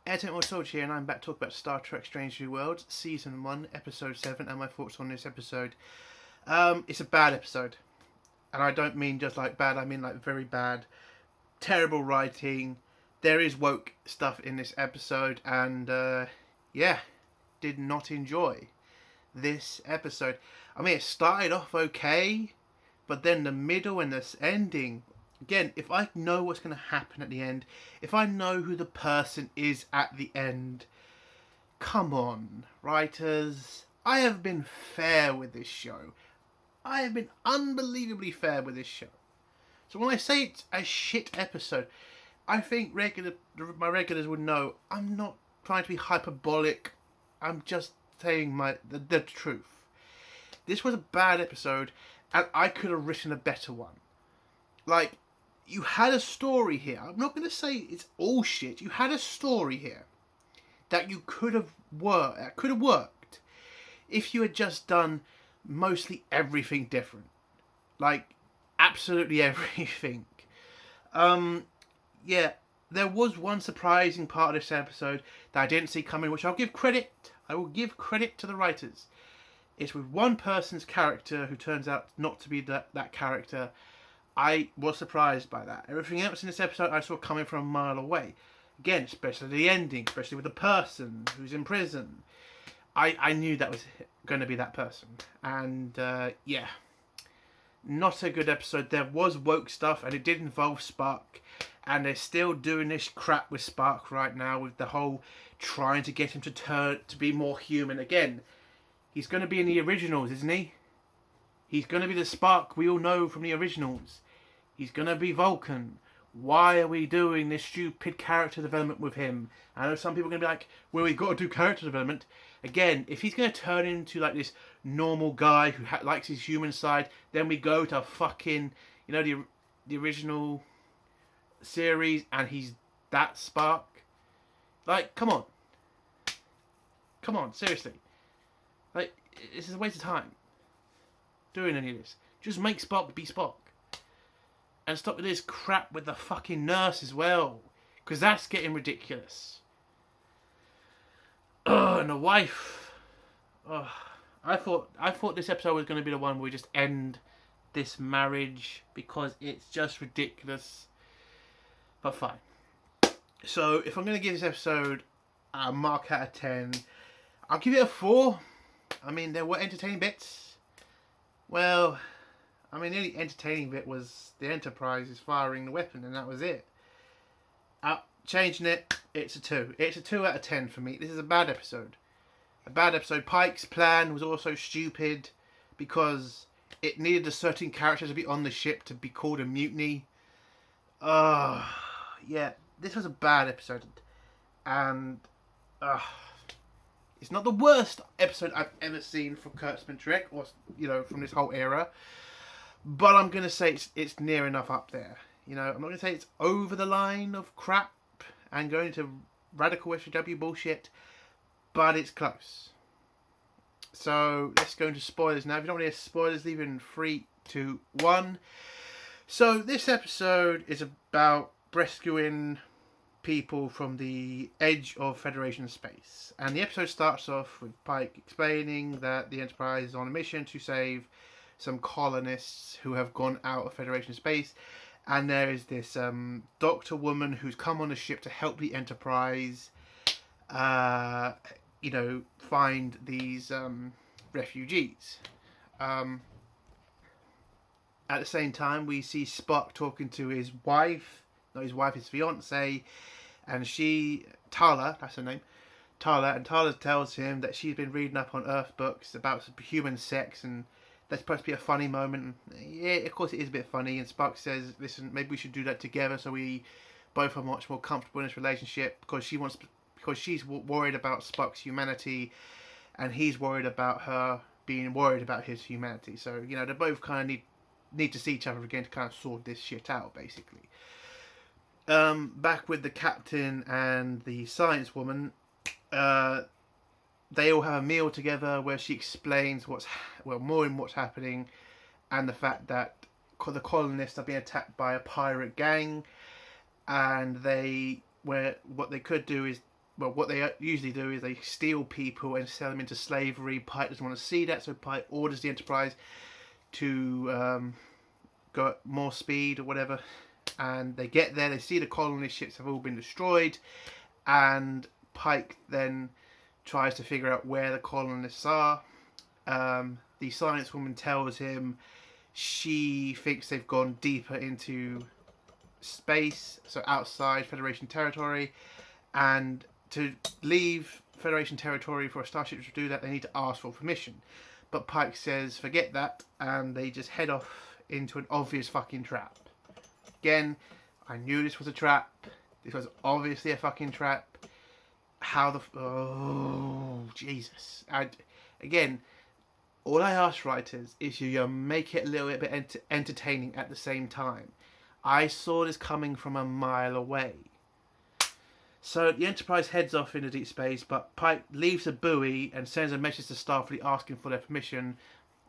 Entertainment Soldier here, and I'm back to talk about Star Trek Strange New Worlds, Season 1, Episode 7, and my thoughts on this episode. It's a bad episode. And I don't mean just like bad, I mean like very bad. Terrible writing. There is woke stuff in this episode, and did not enjoy this episode. I mean, it started off okay, but then the middle and this ending, again, if I know what's going to happen at the end, if I know who the person is at the end, come on, writers. I have been fair with this show. I have been unbelievably fair with this show. So when I say it's a shit episode, I think my regulars would know I'm not trying to be hyperbolic. I'm just saying the truth. This was a bad episode, and I could have written a better one. Like, you had a story here. I'm not going to say it's all shit. You had a story here that you could have worked if you had just done mostly everything different. Like, absolutely everything. There was one surprising part of this episode that I didn't see coming, which I'll give credit. I will give credit to the writers. It's with one person's character who turns out not to be that character. I was surprised by that. Everything else in this episode I saw coming from a mile away. Again, especially the ending, especially with the person who's in prison. I knew that was going to be that person. And, not a good episode. There was woke stuff, and it did involve Spock. And they're still doing this crap with Spock right now, with the whole trying to get him to be more human. Again, he's going to be in the originals, isn't he? He's going to be the Spock we all know from the originals. He's going to be Vulcan. Why are we doing this stupid character development with him? I know some people are going to be like, well, we've got to do character development. Again, if he's going to turn into like this normal guy who likes his human side, then we go to fucking, the original series and he's that Spock. Like, come on. Come on, seriously. Like, this is a waste of time doing any of this. Just make Spock be Spock. And stop with this crap with the fucking nurse as well. Because that's getting ridiculous. And the wife. I thought this episode was going to be the one where we just end this marriage because it's just ridiculous. But fine. So if I'm going to give this episode a mark out of 10, I'll give it a 4. I mean, there were entertaining bits. Well, I mean, the only entertaining bit was the Enterprise is firing the weapon, and that was it. Changing it, it's a 2. It's a 2 out of 10 for me. This is a bad episode. A bad episode. Pike's plan was also stupid because it needed a certain character to be on the ship to be called a mutiny. This was a bad episode. And it's not the worst episode I've ever seen from Kurtzman Trek, or from this whole era. But I'm going to say it's near enough up there. I'm not going to say it's over the line of crap and going to radical SJW bullshit, but it's close. So let's go into spoilers now. If you don't want to hear spoilers, leave it in 3, 2, 1. So this episode is about rescuing people from the edge of Federation space. And the episode starts off with Pike explaining that the Enterprise is on a mission to save some colonists who have gone out of Federation space. And there is this doctor woman who's come on the ship to help the Enterprise, find these refugees. At the same time, we see Spock talking to his wife, not his wife, his fiance, and Tala, that's her name, Tala, and Tala tells him that she's been reading up on Earth books about human sex, and that's supposed to be a funny moment. Yeah, of course it is a bit funny, and Spock says, listen, maybe we should do that together so we both are much more comfortable in this relationship, because she's worried about Spock's humanity, and he's worried about her being worried about his humanity. So, they both kind of need to see each other again to kind of sort this shit out, basically. Back with the captain and the science woman, they all have a meal together where she explains what's happening, and the fact that the colonists are being attacked by a pirate gang, and what they could do is well, what they usually do is they steal people and sell them into slavery. Pike doesn't want to see that, so Pike orders the Enterprise to go at more speed or whatever. And they get there, they see the colonist ships have all been destroyed, and Pike then tries to figure out where the colonists are. The science woman tells him she thinks they've gone deeper into space, so outside Federation territory, and to leave Federation territory for a starship to do that, they need to ask for permission. But Pike says, forget that, and they just head off into an obvious fucking trap. Again, I knew this was a trap. This was obviously a fucking trap. How the... Oh, Jesus. Again, all I ask writers is you make it a little bit entertaining at the same time. I saw this coming from a mile away. So the Enterprise heads off into deep space, but Pike leaves a buoy and sends a message to Starfleet asking for their permission,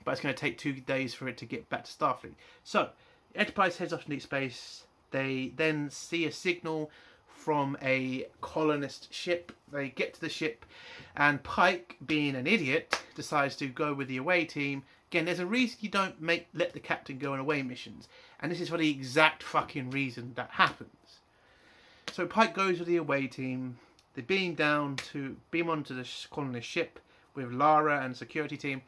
but it's going to take 2 days for it to get back to Starfleet. So, the Enterprise heads off into deep space. They then see a signal from a colonist ship. They get to the ship, and Pike, being an idiot, decides to go with the away team. Again, there's a reason you don't let the captain go on away missions, and this is for the exact fucking reason that happens. So Pike goes with the away team. They beam onto the colonist ship with Lara and security team.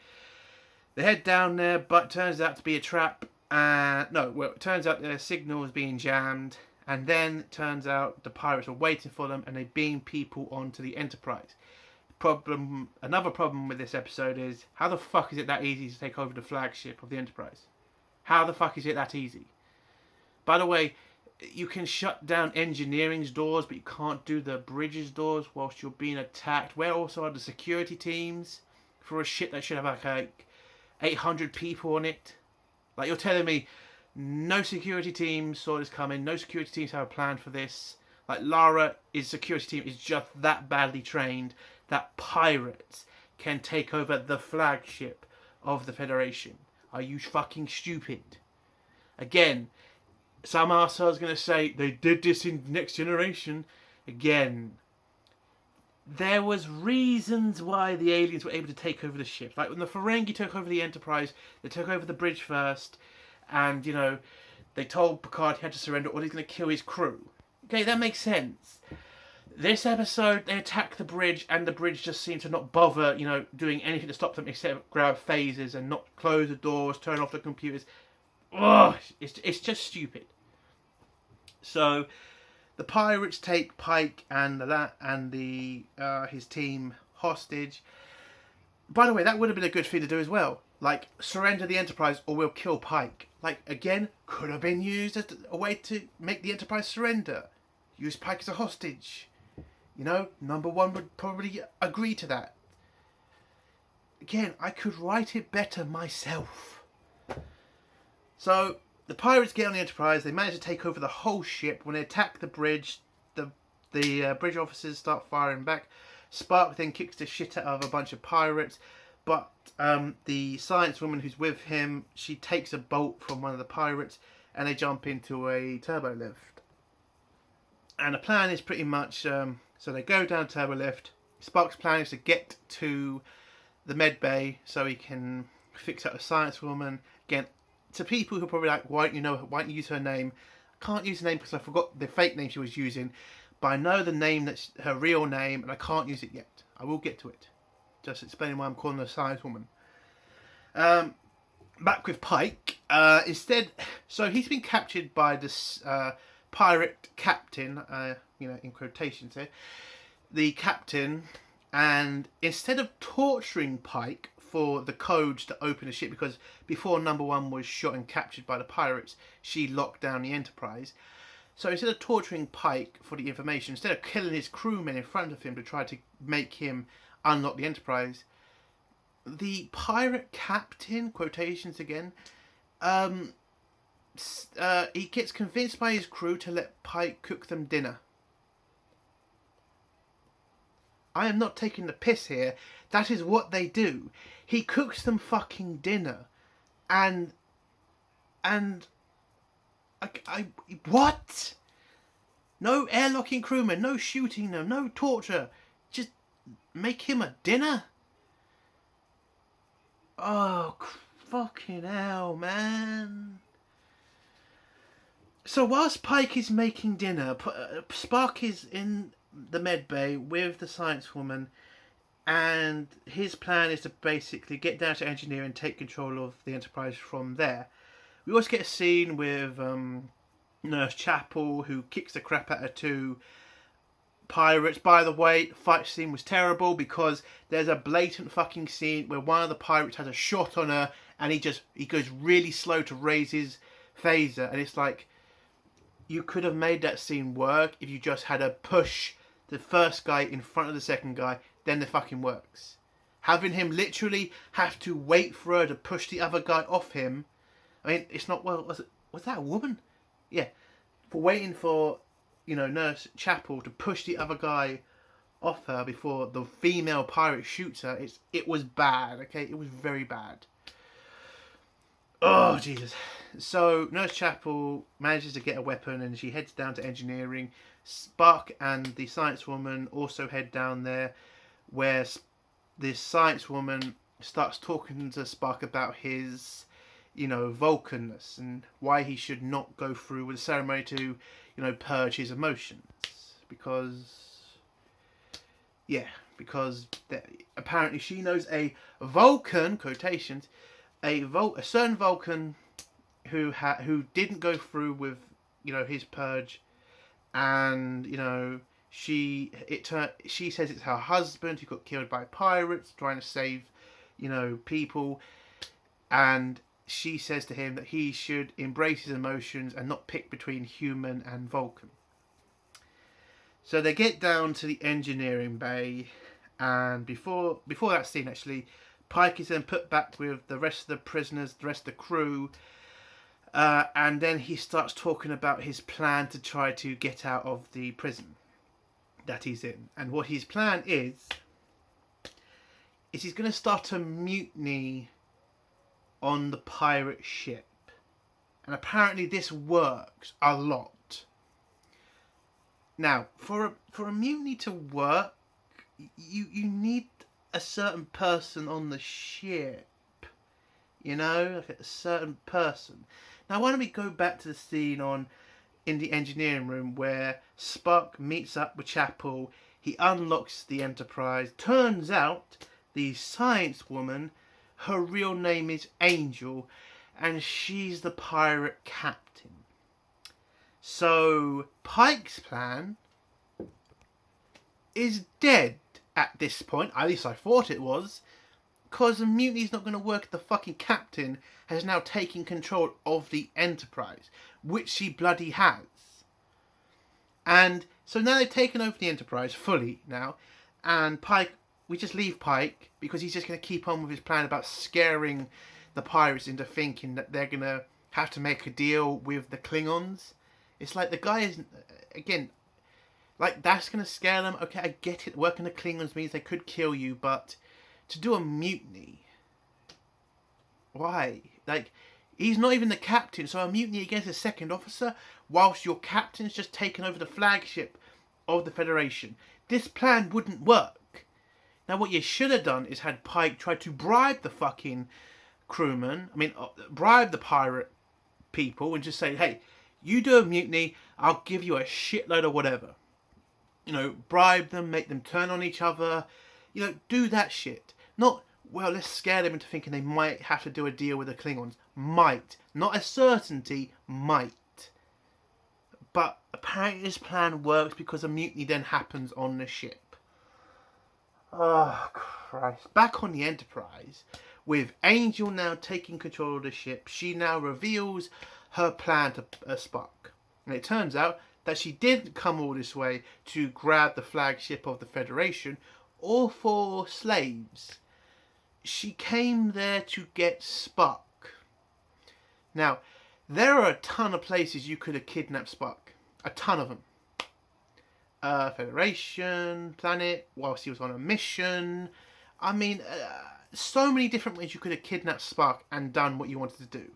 They head down there, but it turns out to be a trap. It turns out their signal is being jammed, and then it turns out the pirates are waiting for them, and they beam people onto the Enterprise. Another problem with this episode is, how the fuck is it that easy to take over the flagship of the Enterprise? How the fuck is it that easy? By the way, you can shut down engineering's doors, but you can't do the bridge's doors whilst you're being attacked. Where also are the security teams for a ship that should have like 800 people on it? Like, you're telling me no security teams saw this coming, no security teams have a plan for this. Like, Lara's security team is just that badly trained that pirates can take over the flagship of the Federation. Are you fucking stupid? Again, some arsehole's going to say they did this in Next Generation. Again, there was reasons why the aliens were able to take over the ship. Like when the Ferengi took over the Enterprise, they took over the bridge first, and, you know, they told Picard he had to surrender or he's going to kill his crew. Okay, that makes sense. This episode, they attack the bridge, and the bridge just seemed to not bother, you know, doing anything to stop them except grab phases and not close the doors, turn off the computers. Ugh, it's just stupid. So, the pirates take Pike and his team hostage. By the way, that would have been a good thing to do as well. Like, surrender the Enterprise or we'll kill Pike. Like, again, could have been used as a way to make the Enterprise surrender. Use Pike as a hostage. You know, number one would probably agree to that. Again, I could write it better myself. So, the pirates get on the Enterprise. They manage to take over the whole ship. When they attack the bridge, the bridge officers start firing back. Spark then kicks the shit out of a bunch of pirates. But the science woman who's with him, she takes a bolt from one of the pirates, and they jump into a turbo lift. And the plan is pretty much, so they go down turbo lift. Spark's plan is to get to the med bay so he can fix up the science woman. Again, to people who are probably like, why don't you use her name? I can't use the name because I forgot the fake name she was using, but I know the name, that's her real name, and I can't use it yet. I will get to it. Just explaining why I'm calling her science woman. Back with Pike. Instead, so he's been captured by this pirate captain, in quotations here, the captain, and instead of torturing Pike for the codes to open the ship, because before number one was shot and captured by the pirates, she locked down the Enterprise. So instead of torturing Pike for the information, instead of killing his crewmen in front of him to try to make him unlock the Enterprise, the pirate captain, quotations again, he gets convinced by his crew to let Pike cook them dinner. I am not taking the piss here. That is what they do. He cooks them fucking dinner. And what? No airlocking crewmen, no shooting them, no torture. Just make him a dinner? Oh, fucking hell, man. So whilst Pike is making dinner, Spock is in the med bay with the science woman, and his plan is to basically get down to engineer and take control of the Enterprise from there. We also get a scene with Nurse Chapel, who kicks the crap out of two pirates. By the way, the fight scene was terrible because there's a blatant fucking scene where one of the pirates has a shot on her, and he goes really slow to raise his phaser, and it's like, you could have made that scene work if you just had to push the first guy in front of the second guy, then it fucking works. Having him literally have to wait for her to push the other guy off him, I mean, it's not, well, was that a woman? Yeah. For waiting for, Nurse Chapel to push the other guy off her before the female pirate shoots her, it was bad, okay? It was very bad. Oh, Jesus. So, Nurse Chapel manages to get a weapon and she heads down to engineering. Spock and the science woman also head down there, where this science woman starts talking to Spock about his, Vulcanness and why he should not go through with the ceremony to, purge his emotions. Because apparently she knows a Vulcan, quotations, a certain Vulcan who didn't go through with his purge, and she says it's her husband who got killed by pirates trying to save people, and she says to him that he should embrace his emotions and not pick between human and Vulcan. So they get down to the engineering bay, and before that scene actually, Pike is then put back with the rest of the prisoners, the rest of the crew, and then he starts talking about his plan to try to get out of the prison that he's in. And what his plan is he's going to start a mutiny on the pirate ship. And apparently this works a lot. Now, for a mutiny to work, you need a certain person on the ship. Like a certain person. Now, why don't we go back to the scene in the engineering room where Spock meets up with Chapel. He unlocks the Enterprise. Turns out the science woman, her real name is Angel, and she's the pirate captain. So Pike's plan is dead at this point. At least I thought it was. Because the mutiny's not going to work if the fucking captain has now taken control of the Enterprise, which she bloody has. And so now they've taken over the Enterprise fully now, and Pike, we just leave Pike because he's just going to keep on with his plan about scaring the pirates into thinking that they're going to have to make a deal with the Klingons. It's like the guy is, again, like that's going to scare them. Okay, I get it. Working the Klingons means they could kill you, but to do a mutiny, why? Like, he's not even the captain, so a mutiny against a second officer whilst your captain's just taken over the flagship of the Federation. This plan wouldn't work. Now, what you should have done is had Pike try to bribe the fucking crewmen, bribe the pirate people and just say, hey, you do a mutiny, I'll give you a shitload of whatever. Bribe them, make them turn on each other, do that shit. Not, well, let's scare them into thinking they might have to do a deal with the Klingons. Might. Not a certainty, might. But apparently this plan works because a mutiny then happens on the ship. Oh, Christ. Back on the Enterprise, with Angel now taking control of the ship, she now reveals her plan to Spock. And it turns out that she didn't come all this way to grab the flagship of the Federation or for slaves. She came there to get Spock. Now, there are a ton of places you could have kidnapped Spock. A ton of them. Federation, planet, whilst he was on a mission. So many different ways you could have kidnapped Spock and done what you wanted to do.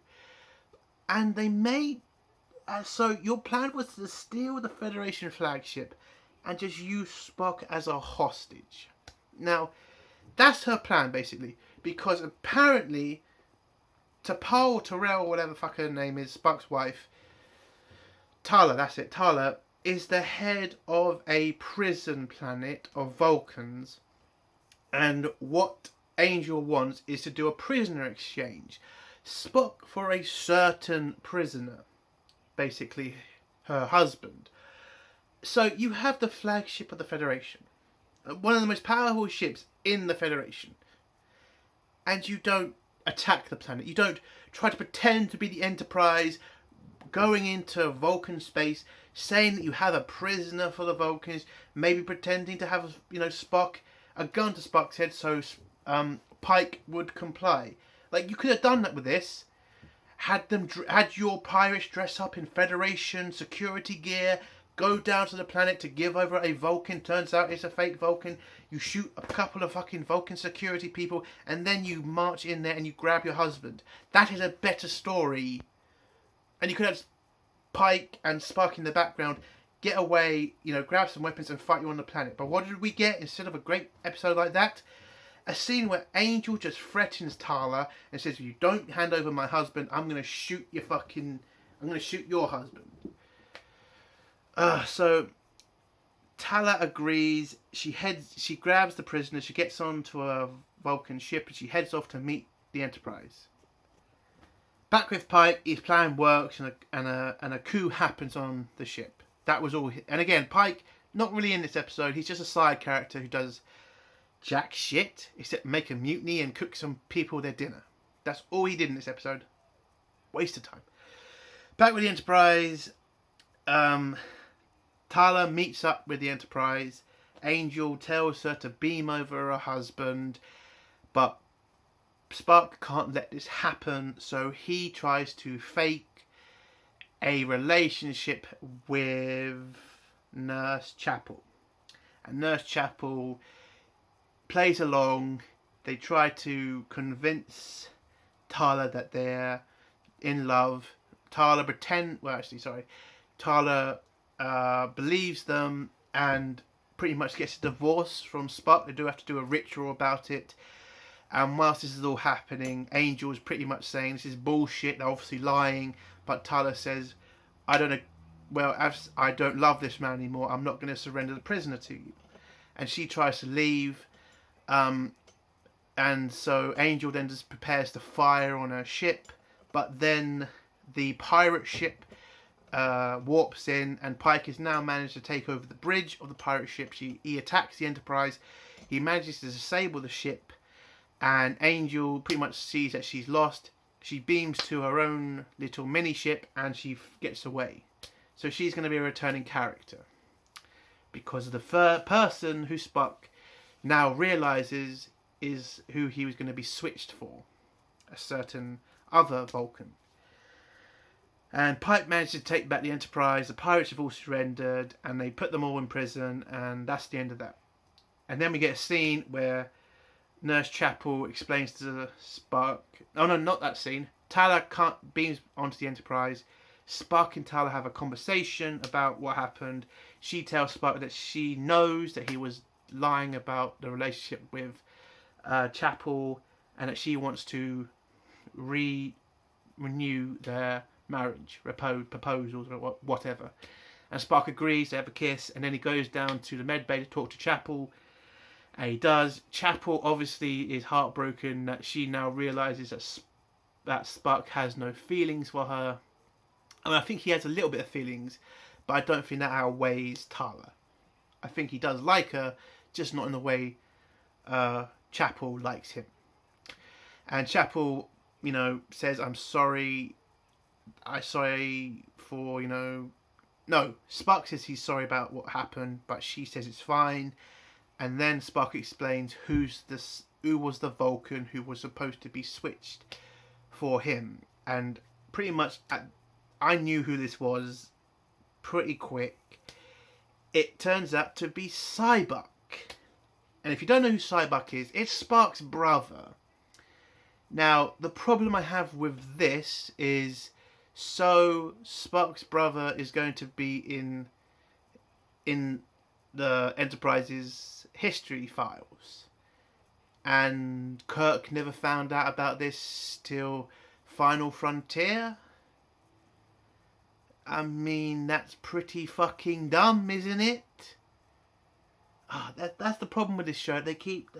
And they made So your plan was to steal the Federation flagship and just use Spock as a hostage. Now, that's her plan, basically. Because apparently, T'Pol, Terrell, whatever fuck her name is, Spock's wife, Tala, that's it, Tala, is the head of a prison planet of Vulcans. And what Angel wants is to do a prisoner exchange. Spock for a certain prisoner. Basically, her husband. So you have the flagship of the Federation. One of the most powerful ships in the Federation. And you don't attack the planet. You don't try to pretend to be the Enterprise, going into Vulcan space, saying that you have a prisoner for the Vulcans, maybe pretending to have, Spock, a gun to Spock's head so Pike would comply. Like, you could have done that with this. Had your pirates dress up in Federation security gear, go down to the planet to give over a Vulcan. Turns out it's a fake Vulcan. You shoot a couple of fucking Vulcan security people, and then you march in there and you grab your husband. That is a better story. And you could have Pike and Spock in the background get away, grab some weapons and fight you on the planet. But what did we get instead of a great episode like that? A scene where Angel just threatens Tala and says, if you don't hand over my husband, I'm going to shoot your husband. So Tala agrees. She grabs the prisoner. She gets onto a Vulcan ship and she heads off to meet the Enterprise. Back with Pike, his plan works and a coup happens on the ship. That was all. And again, Pike, not really in this episode. He's just a side character who does jack shit except make a mutiny and cook some people their dinner. That's all he did in this episode. Waste of time. Back with the Enterprise. Tala meets up with the Enterprise. Angel tells her to beam over her husband, but Spock can't let this happen, so he tries to fake a relationship with Nurse Chapel. And Nurse Chapel plays along. They try to convince Tala that they're in love. Tala believes them and pretty much gets a divorce from Spock. They do have to do a ritual about it. And whilst this is all happening, Angel is pretty much saying this is bullshit. They're obviously lying. But Tala says, I don't love this man anymore. I'm not going to surrender the prisoner to you. And she tries to leave. And so Angel then just prepares to fire on her ship. But then the pirate ship warps in, and Pike has now managed to take over the bridge of the pirate ship. He attacks the Enterprise. He manages to disable the ship, and Angel pretty much sees that she's lost. She beams to her own little mini ship and she gets away. So she's going to be a returning character because the person who Spock now realizes is who he was going to be switched for, a certain other Vulcan. And Pike managed to take back the Enterprise. The pirates have all surrendered, and they put them all in prison, and that's the end of that. And then we get a scene where Nurse Chapel explains to Spock... Oh no, not that scene. Tala beams onto the Enterprise. Spock and Tala have a conversation about what happened. She tells Spock that she knows that he was lying about the relationship with Chapel, and that she wants to renew their marriage, proposals, or whatever. And Spock agrees, they have a kiss, and then he goes down to the medbay to talk to Chapel. And he does. Chapel obviously is heartbroken that she now realises that Spock has no feelings for her. I mean, I think he has a little bit of feelings, but I don't think that outweighs Tala. I think he does like her, just not in the way Chapel likes him. And Chapel, says, I'm sorry. No, Spock says he's sorry about what happened, but she says it's fine. And then Spock explains who was the Vulcan who was supposed to be switched for him. And pretty much, I knew who this was pretty quick. It turns out to be Sybok. And if you don't know who Sybok is, it's Spock's brother. Now, the problem I have with this is So Spock's brother is going to be in the Enterprise's history files, and Kirk never found out about this till Final Frontier. I mean, that's pretty fucking dumb, isn't it? That's the problem with this show. They keep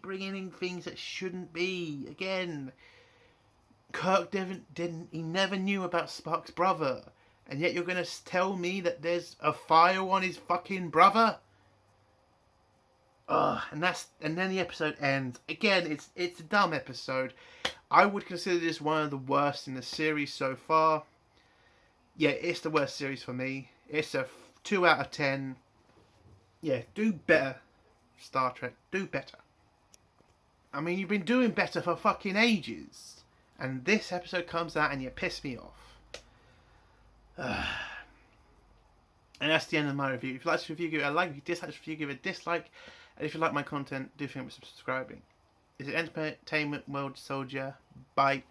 bringing in things that shouldn't be. Again, Kirk he never knew about Spock's brother, and yet you're gonna tell me that there's a file on his fucking brother. And then the episode ends. Again, it's a dumb episode. I would consider this one of the worst in the series so far. Yeah, it's the worst series for me. It's a 2 out of 10. Yeah, do better, Star Trek. Do better. I mean, you've been doing better for fucking ages, and this episode comes out and you piss me off. And that's the end of my review. If you like this review, give it a like. If you dislike this review, give it a dislike. And if you like my content, do think of subscribing. This is Entertainment World Soldier. Bye.